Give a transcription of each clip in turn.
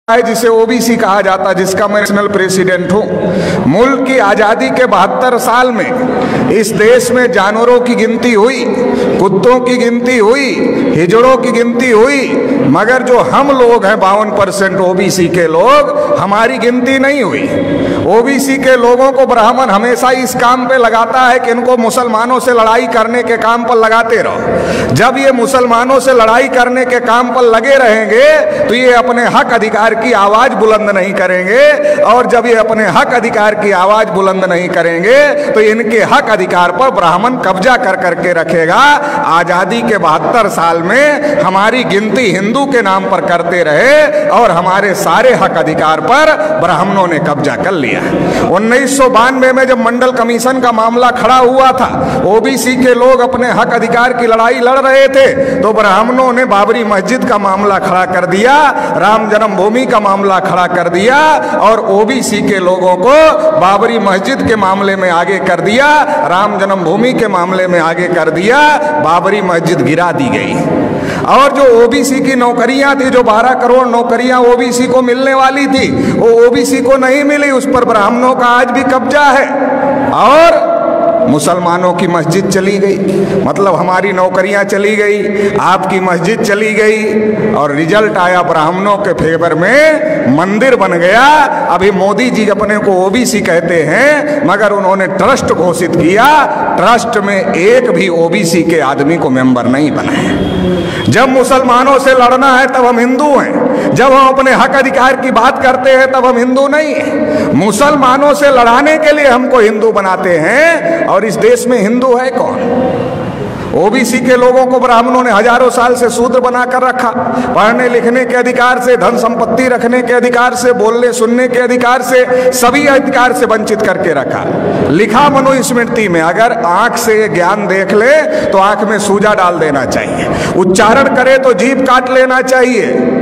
है जिसे ओबीसी कहा जाता, जिसका मैं नेशनल प्रेसिडेंट हूं। मुल्क की आजादी के 72 साल में इस देश में जानवरों की गिनती हुई, कुत्तों की गिनती हुई, हिजड़ों की गिनती हुई, मगर जो हम लोग हैं 52% ओबीसी के लोग, हमारी गिनती नहीं हुई। ओबीसी के लोगों को ब्राह्मण हमेशा इस काम पे लगाता है कि इनको मुसलमानों से लड़ाई करने के काम पर लगाते रहो। जब ये मुसलमानों से लड़ाई करने के काम पर लगे रहेंगे तो ये अपने हक अधिकार की आवाज बुलंद नहीं करेंगे, और जब ये अपने हक अधिकार की आवाज बुलंद नहीं करेंगे तो इनके हक अधिकार पर ब्राह्मण कब्जा कर करके रखेगा। आजादी के 72 साल में हमारी गिनती हिंदू के नाम पर करते रहे और हमारे सारे हक अधिकार पर ब्राह्मणों ने कब्जा कर लिया। 1992 में जब मंडल कमीशन का मामला खड़ा हुआ था, ओबीसी के लोग अपने हक अधिकार की लड़ाई लड़ रहे थे, तो ब्राह्मणों ने बाबरी मस्जिद का मामला खड़ा कर दिया, राम जन्मभूमि का मामला खड़ा कर दिया, और ओबीसी के लोगों को बाबरी मस्जिद के मामले में आगे कर दिया, राम जन्मभूमि के मामले में आगे कर दिया। बाबरी मस्जिद गिरा दी गई। और जो ओबीसी की नौकरियां थी, जो 12 करोड़ नौकरियां ओबीसी को मिलने वाली थी, वो ओबीसी को नहीं मिली, उस पर ब्राह्मणों का आज भी कब्जा है। और मुसलमानों की मस्जिद चली गई, मतलब हमारी नौकरियां चली गई, आपकी मस्जिद चली गई, और रिजल्ट आया ब्राह्मणों के फेवर में, मंदिर बन गया। अभी मोदी जी अपने को ओबीसी कहते हैं, मगर उन्होंने ट्रस्ट घोषित किया, ट्रस्ट में एक भी ओबीसी के आदमी को मेंबर नहीं बनाए। जब मुसलमानों से लड़ना है तब हम हिंदू हैं, जब हम अपने हक अधिकार की बात करते हैं तब हम हिंदू नहीं हैं। मुसलमानों से लड़ाने के लिए हमको हिंदू बनाते हैं, और इस देश में हिंदू है कौन? ओबीसी के लोगों को ब्राह्मणों ने हजारों साल से शूद्र बनाकर रखा, पढ़ने लिखने के अधिकार से, धन संपत्ति रखने के अधिकार से, बोलने सुनने के अधिकार से, सभी अधिकार से वंचित करके रखा। लिखा मनुस्मृति में, अगर आंख से ज्ञान देख ले तो आंख में सूजा डाल देना चाहिए, उच्चारण करे तो जीभ काट लेना चाहिए,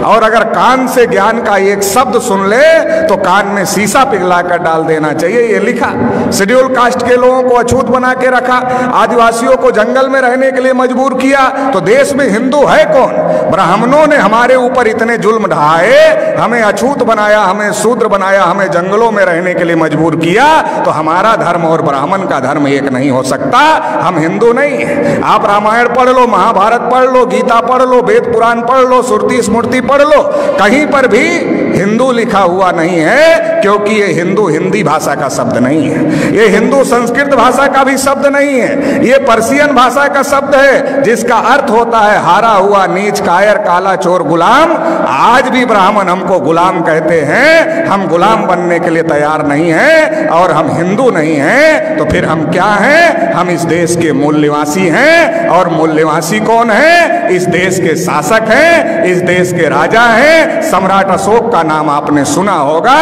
और अगर कान से ज्ञान का एक शब्द सुन ले तो कान में शीशा पिघलाकर डाल देना चाहिए, ये लिखा। शेड्यूल कास्ट के लोगों को अछूत बना के रखा, आदिवासियों को जंगल में रहने के लिए मजबूर किया, तो देश में हिंदू है कौन? ब्राह्मणों ने हमारे ऊपर इतने जुल्म ढाए, हमें अछूत बनाया, हमें शूद्र बनाया, हमें जंगलों में रहने के लिए मजबूर किया, तो हमारा धर्म और ब्राह्मण का धर्म एक नहीं हो सकता। हम हिंदू नहीं हैं। आप रामायण पढ़ लो, महाभारत पढ़ लो, गीता पढ़ लो, वेद पुराण पढ़ लो, श्रुति स्मृति पढ़ लो, कहीं पर भी हिंदू लिखा हुआ नहीं है, क्योंकि ये हिंदू हिंदी भाषा का शब्द नहीं है, ये हिंदू संस्कृत भाषा का भी शब्द नहीं है, ये पर्शियन भाषा का शब्द है, जिसका अर्थ होता है हारा हुआ, नीच, कायर, काला, चोर, गुलाम। आज भी ब्राह्मण हमको गुलाम कहते हैं, हम गुलाम बनने के लिए तैयार नहीं हैं, और हम हिंदू नहीं हैं, तो फिर हम क्या हैं? हम इस देश के मूल निवासी हैं, और मूल निवासी कौन है? इस देश के शासक हैं, इस देश के राजा हैं। सम्राट अशोक का नाम आपने सुना होगा,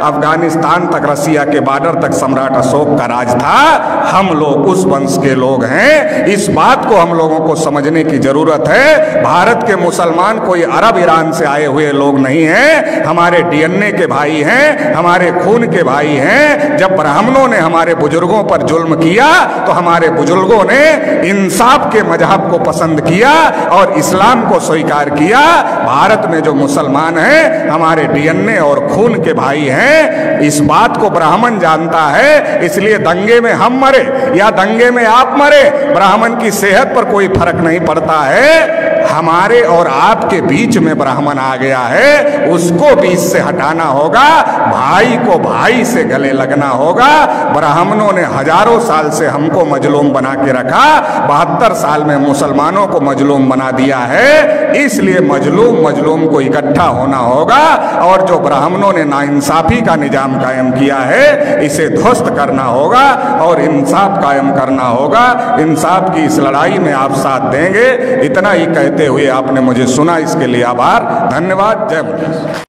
अफगानिस्तान तक, रसिया के बॉर्डर तक सम्राट अशोक का राज था। हम लोग उस वंश के लोग हैं। इस बात को हम लोगों को समझने की जरूरत है। भारत के मुसलमान कोई अरब ईरान से आए हुए लोग नहीं हैं, हमारे डीएनए के भाई हैं, हमारे खून के भाई हैं। जब ब्राह्मणों ने हमारे बुजुर्गों पर जुल्म किया तो हमारे बुजुर्गों ने इंसाफ के मजहब को पसंद किया और इस्लाम को स्वीकार किया। भारत में जो मुसलमान हैं हमारे डीएनए और खून के भाई हैं, इस बात को ब्राह्मण जानता है। इसलिए दंगे में हम मरे या दंगे में आप मरे, ब्राह्मण की सेहत पर कोई फर्क नहीं पड़ता है। हमारे और आपके बीच में ब्राह्मण आ गया है, उसको बीच से हटाना होगा, भाई को भाई से गले लगना होगा। ब्राह्मणों ने हजारों साल से हमको मजलूम बना के रखा, 72 साल में मुसलमानों को मजलूम बना दिया है। इसलिए मजलूम को इकट्ठा होना होगा, और जो ब्राह्मणों ने नाइंसाफी का निजाम कायम किया है, इसे ध्वस्त करना होगा और इंसाफ कायम करना होगा। इंसाफ की इस लड़ाई में आप साथ देंगे, इतना ही कहते हुए आपने मुझे सुना, इसके लिए आभार, धन्यवाद। जय